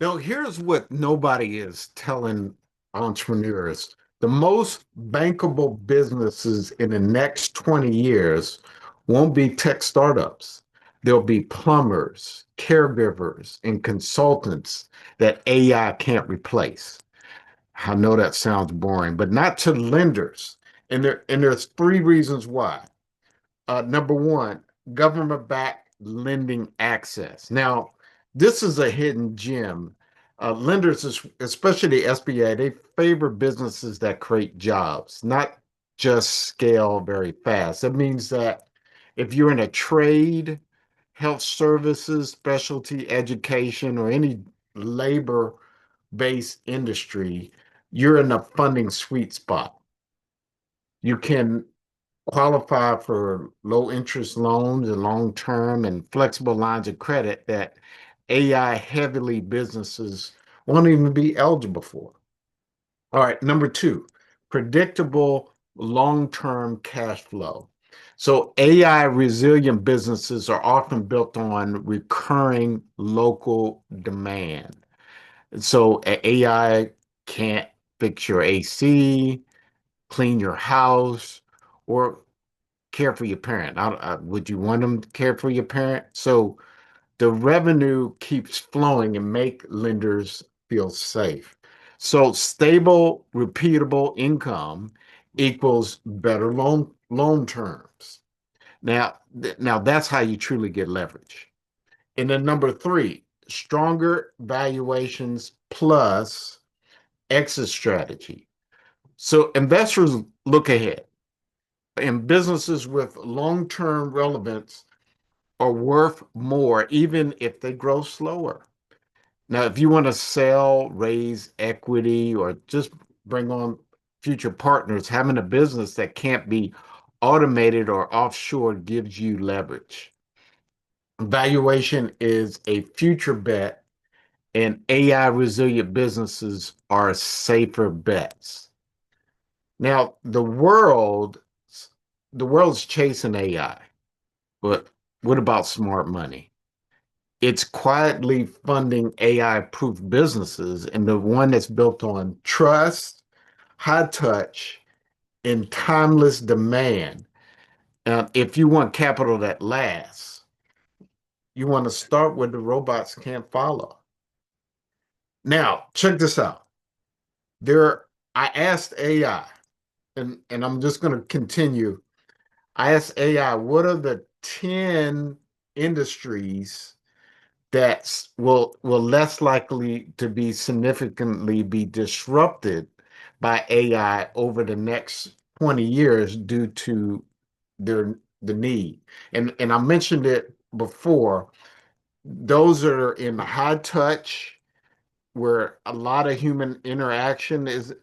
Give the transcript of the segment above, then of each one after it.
Now, here's what nobody is telling entrepreneurs. The most bankable businesses in the next 20 years won't be tech startups. There'll be plumbers, caregivers, and consultants that AI can't replace. I know that sounds boring, but not to lenders. And there's three reasons why. Number one, government-backed lending access. Now, this is a hidden gem. Lenders, especially the SBA, they favor businesses that create jobs, not just scale very fast. That means that if you're in a trade, health services, specialty education, or any labor-based industry, you're in the funding sweet spot. You can qualify for low interest loans and long term and flexible lines of credit that AI heavily businesses won't even be eligible for. All right, number two, predictable long term cash flow. So, AI resilient businesses are often built on recurring local demand. So, AI can't fix your AC, clean your house, or care for your parent. Would you want them to care for your parent? So the revenue keeps flowing and make lenders feel safe. So stable, repeatable income equals better loan terms. Now that's how you truly get leverage. And then number three, stronger valuations plus exit strategy. So investors look ahead, and businesses with long-term relevance are worth more, even if they grow slower. Now, if you want to sell, raise equity, or just bring on future partners, having a business that can't be automated or offshore gives you leverage. Valuation is a future bet, and AI resilient businesses are safer bets. Now, the world's chasing AI. But what about smart money? It's quietly funding AI-proof businesses, and the one that's built on trust, high touch, and timeless demand. If you want capital that lasts, you want to start where the robots can't follow. Now, check this out. There, I asked AI, and I'm just going to continue. I asked AI, what are the 10 industries that will less likely to be significantly be disrupted by AI over the next 20 years due to the need. And I mentioned it before. Those that are in high touch, where a lot of human interaction is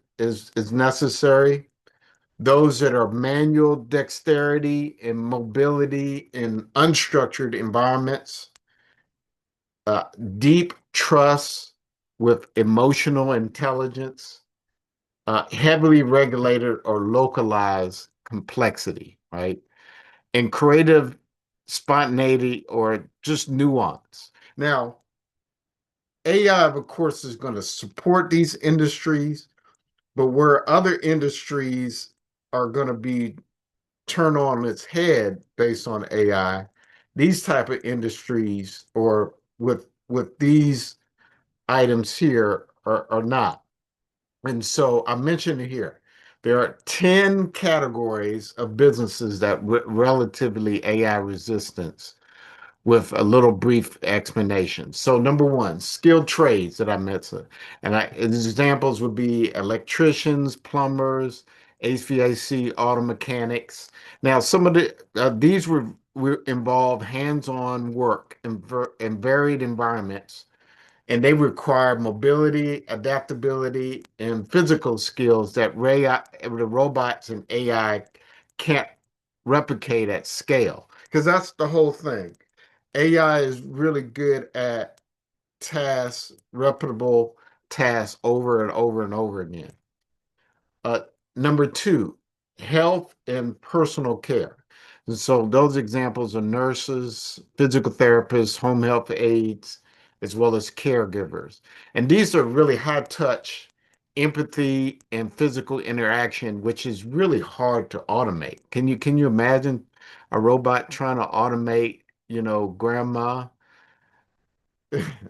necessary. Those that are manual dexterity and mobility in unstructured environments, uh, deep trust with emotional intelligence, heavily regulated or localized complexity, right? And creative spontaneity or just nuance. Now, AI, of course, is going to support these industries, but where other industries are going to be turned on its head based on AI, these type of industries or with these items here are not. And so I mentioned here, there are 10 categories of businesses that relatively AI resistance with a little brief explanation. So number one, skilled trades that I mentioned. Examples would be electricians, plumbers, HVAC, auto mechanics. Now, some of these were involve hands-on work in varied environments, and they require mobility, adaptability, and physical skills that the robots and AI can't replicate at scale. Because that's the whole thing. AI is really good at tasks, reputable tasks over and over and over again. Uh, Number two, health and personal care. And so those examples are nurses, physical therapists, home health aides, as well as caregivers. And these are really high touch empathy and physical interaction, which is really hard to automate. Can you imagine a robot trying to automate, grandma,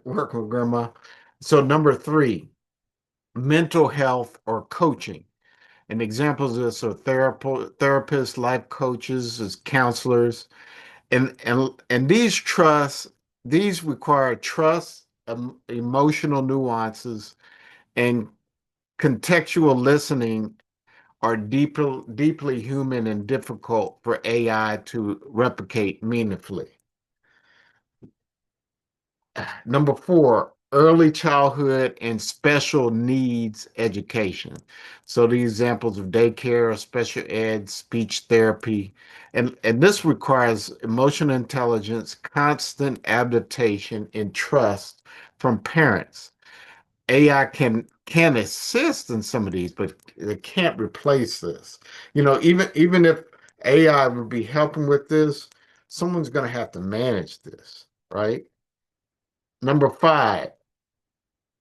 work with grandma? So number three, mental health or coaching. And examples of this are therapists, life coaches, as counselors, and these require trust, emotional nuances, and contextual listening are deeply human and difficult for AI to replicate meaningfully. Number four, early childhood and special needs education. So the examples of daycare, special ed, speech therapy, and this requires emotional intelligence, constant adaptation, and trust from parents. AI can assist in some of these, but it can't replace this. Even if AI would be helping with this, someone's going to have to manage this, right? Number five,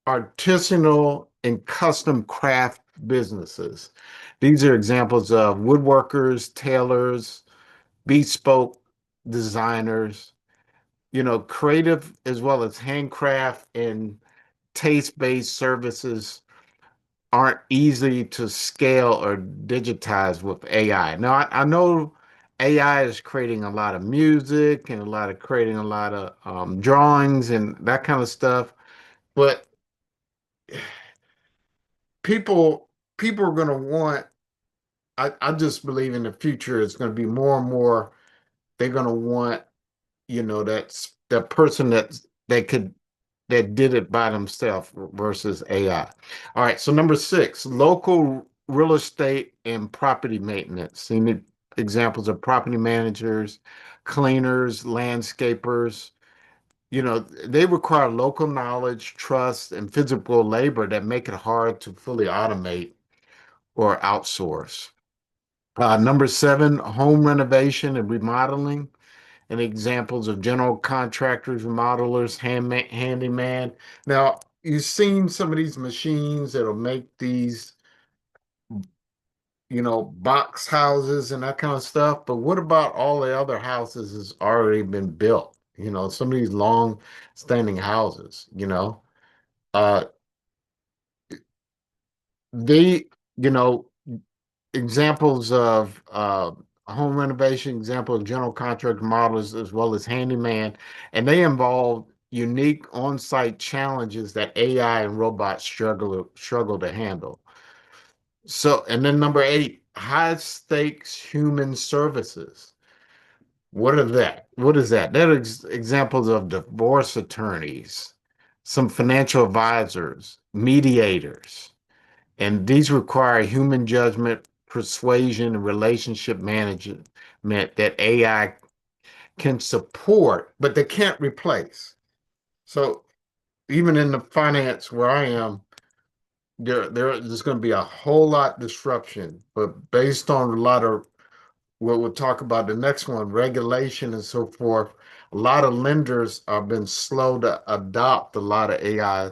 artisanal and custom craft businesses. These are examples of woodworkers, tailors, bespoke designers, creative as well as handcraft and taste-based services aren't easy to scale or digitize with AI. Now, I know AI is creating a lot of music and creating a lot of drawings and that kind of stuff, but people are going to want. I just believe in the future it's going to be more and more. They're going to want that person that did it by themselves versus AI. All right, so number six, local real estate and property maintenance. Seen examples of property managers, cleaners, landscapers. They require local knowledge, trust, and physical labor that make it hard to fully automate or outsource. Number seven, home renovation and remodeling, and examples of general contractors, remodelers, handyman. Now, you've seen some of these machines that'll make these, box houses and that kind of stuff. But what about all the other houses that's already been built? Some of these long standing houses. Uh, they, you know, examples of home renovation, example of general contractor models, as well as handyman, and they involve unique on-site challenges that AI and robots struggle to handle. So, and then number eight, high stakes human services. What is that? That are examples of divorce attorneys, some financial advisors, mediators. And these require human judgment, persuasion, and relationship management that AI can support, but they can't replace. So even in the finance where I am, there's going to be a whole lot disruption, but based on a lot of what we'll talk about the next one, regulation and so forth, a lot of lenders have been slow to adopt a lot of AI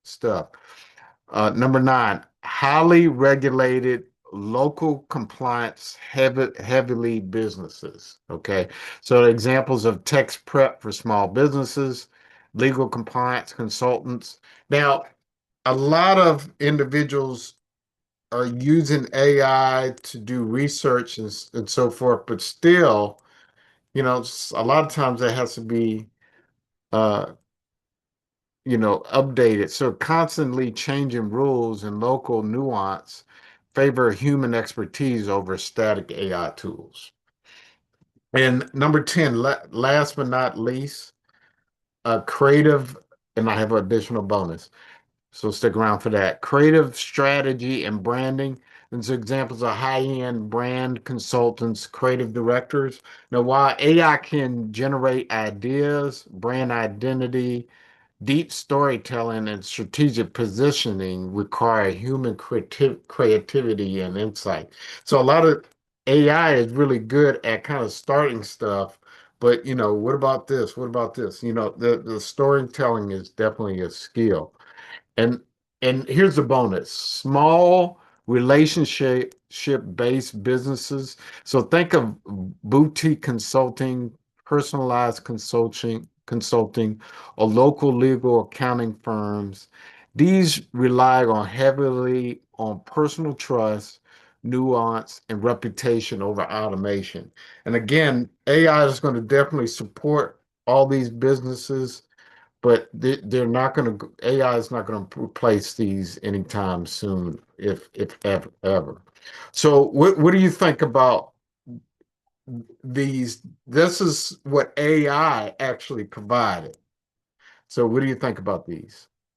stuff. Number nine, highly regulated, local compliance heavily businesses. Okay. So examples of tax prep for small businesses, legal compliance consultants. Now, a lot of individuals are using AI to do research and so forth, but still, a lot of times that has to be uh, updated. So constantly changing rules and local nuance favor human expertise over static AI tools. And number 10, last but not least, creative, and I have an additional bonus. So stick around for that. Creative strategy and branding. These are examples of high-end brand consultants, creative directors. Now, while AI can generate ideas, brand identity, deep storytelling and strategic positioning require human creativity and insight. So a lot of AI is really good at kind of starting stuff, But what about this? What about this? The storytelling is definitely a skill. And and here's the bonus. Small relationship based businesses. So think of boutique consulting, personalized consulting, or local legal accounting firms. These rely on heavily on personal trust, nuance, and reputation over automation. And again, AI is going to definitely support all these businesses, but they're not going to, AI is not going to replace these anytime soon, if ever. So what do you think about these? This is what AI actually provided. So what do you think about these?